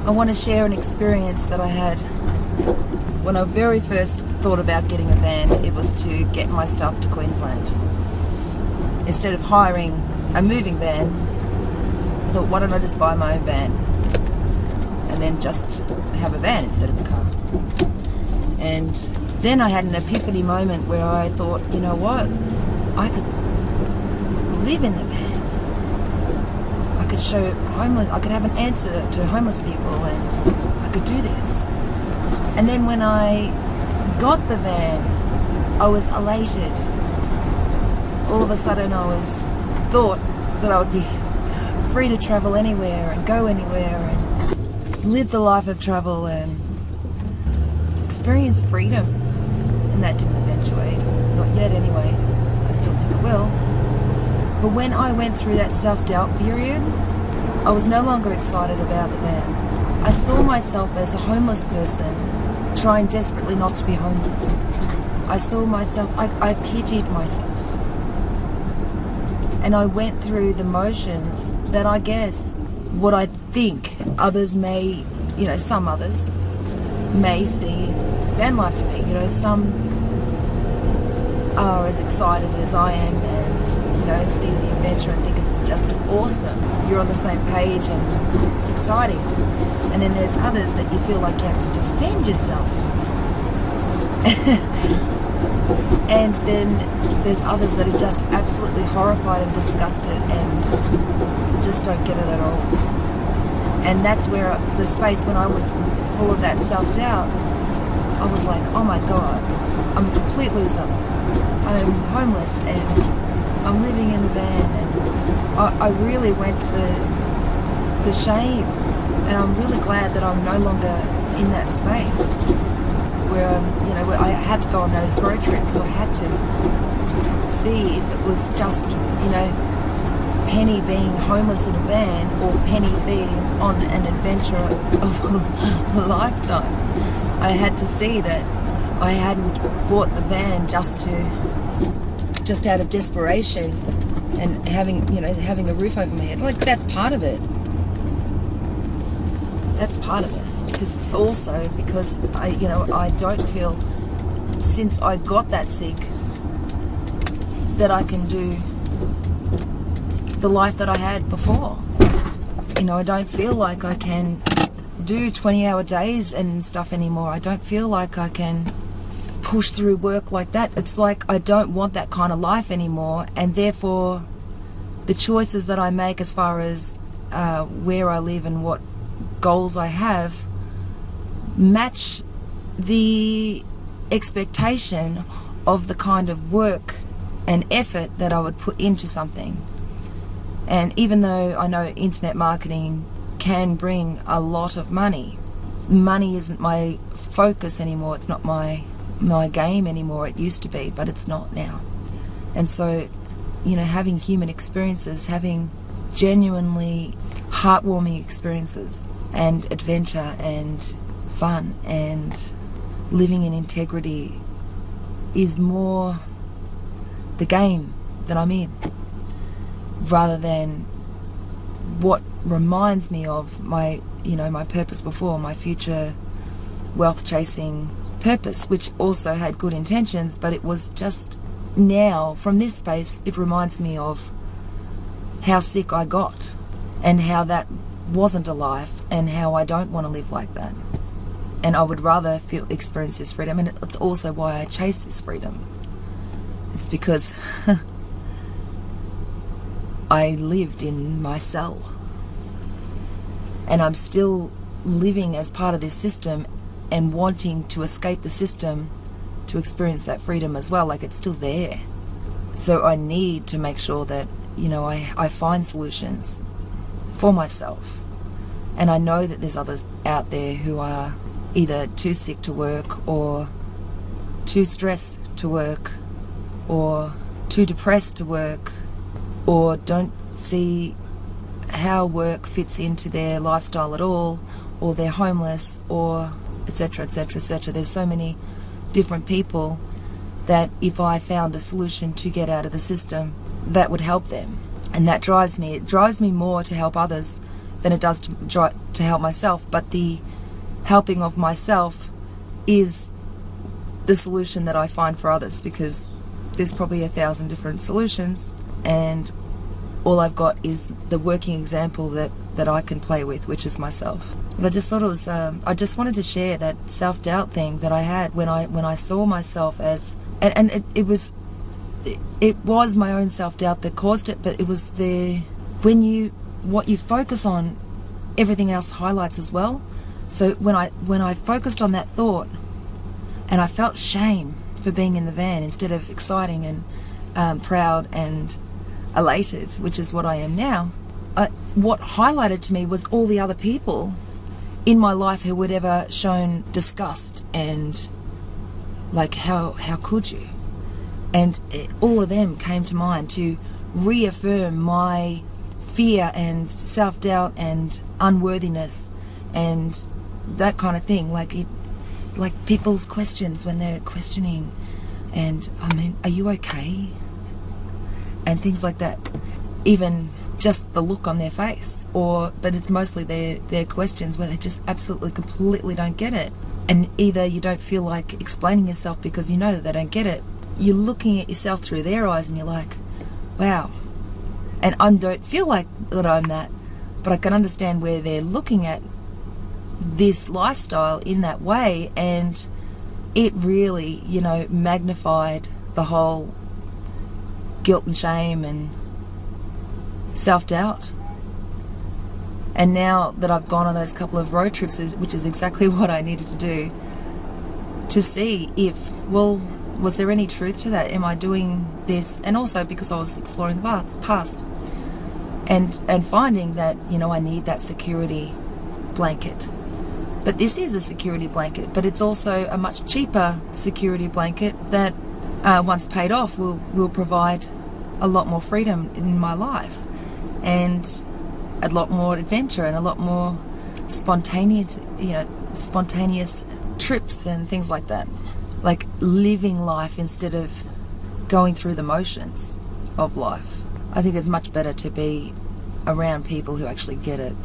I want to share an experience that I had when I very first thought about getting a van. It was to get my stuff to Queensland. Instead of hiring a moving van, I thought, why don't I just buy my own van and then just have a van instead of a car? And then I had an epiphany moment where I thought, you know what, I could live in the van. I could have an answer to homeless people, and I could do this. And then when I got the van, I was elated. All of a sudden thought that I would be free to travel anywhere and go anywhere and live the life of travel and experience freedom. And that didn't eventuate. Not yet anyway. I still think it will. But when I went through that self-doubt period, I was no longer excited about the van. I saw myself as a homeless person trying desperately not to be homeless. I saw myself, I pitied myself. And I went through the motions that I guess what I think others may, some others may see van life to be. Some are as excited as I am and, see the adventure and think it's just awesome. You're on the same page and it's exciting. And then there's others that you feel like you have to defend yourself. And then there's others that are just absolutely horrified and disgusted and just don't get it at all. And that's where the space when I was full of that self-doubt, I was like, oh my God, I'm a complete loser. I'm homeless and I'm living in the van, and I really went to the shame, and I'm really glad that I'm no longer in that space where where I had to go on those road trips. I had to see if it was just Penny being homeless in a van or Penny being on an adventure of a lifetime. I had to see that I hadn't bought the van just out of desperation and having a roof over my head. Like, that's part of it. That's part of it. Because I don't feel, since I got that sick, that I can do the life that I had before. I don't feel like I can do 20-hour days and stuff anymore. I don't feel like I can push through work like that. It's like I don't want that kind of life anymore, and therefore the choices that I make as far as where I live and what goals I have match the expectation of the kind of work and effort that I would put into something. And even though I know internet marketing can bring a lot of money, money isn't my focus anymore. It's not my game anymore. It used to be, but it's not now. And so, having human experiences, having genuinely heartwarming experiences and adventure and fun and living in integrity is more the game that I'm in, rather than what reminds me of my purpose before, my future wealth chasing purpose, which also had good intentions, but it was just now, from this space, it reminds me of how sick I got and how that wasn't a life and how I don't want to live like that. And I would rather experience this freedom, and it's also why I chase this freedom. It's because I lived in my cell, and I'm still living as part of this system and wanting to escape the system to experience that freedom as well. Like, it's still there. So I need to make sure that, I find solutions for myself. And I know that there's others out there who are either too sick to work, or too stressed to work, or too depressed to work, or don't see how work fits into their lifestyle at all, or they're homeless, or etc, etc, etc. There's so many different people that if I found a solution to get out of the system, that would help them. And that drives me. It drives me more to help others than it does to help myself. But the helping of myself is the solution that I find for others, because there's probably 1,000 different solutions, and all I've got is the working example that I can play with, which is myself. But I just thought it was, I just wanted to share that self-doubt thing that I had when I saw myself as, and it was my own self-doubt that caused it, but it was what you focus on, everything else highlights as well. So when I focused on that thought, and I felt shame for being in the van instead of exciting and proud and elated, which is what I am now, what highlighted to me was all the other people in my life who would ever shown disgust and like, how could you? And all of them came to mind to reaffirm my fear and self-doubt and unworthiness and that kind of thing. Like people's questions when they're questioning, and I mean, are you okay? And things like that. Even just the look on their face, but it's mostly their questions where they just absolutely, completely don't get it. And either you don't feel like explaining yourself because you know that they don't get it. You're looking at yourself through their eyes and you're like, wow. And I don't feel like that I'm that, but I can understand where they're looking at this lifestyle in that way, and it really, magnified the whole guilt and shame and self-doubt. And now that I've gone on those couple of road trips, which is exactly what I needed to do, to see if, was there any truth to that? Am I doing this? And also because I was exploring the past and finding that, I need that security blanket. But this is a security blanket, but it's also a much cheaper security blanket that once paid off will provide a lot more freedom in my life, and a lot more adventure and a lot more spontaneous trips and things like that. Like living life instead of going through the motions of life. I think it's much better to be around people who actually get it.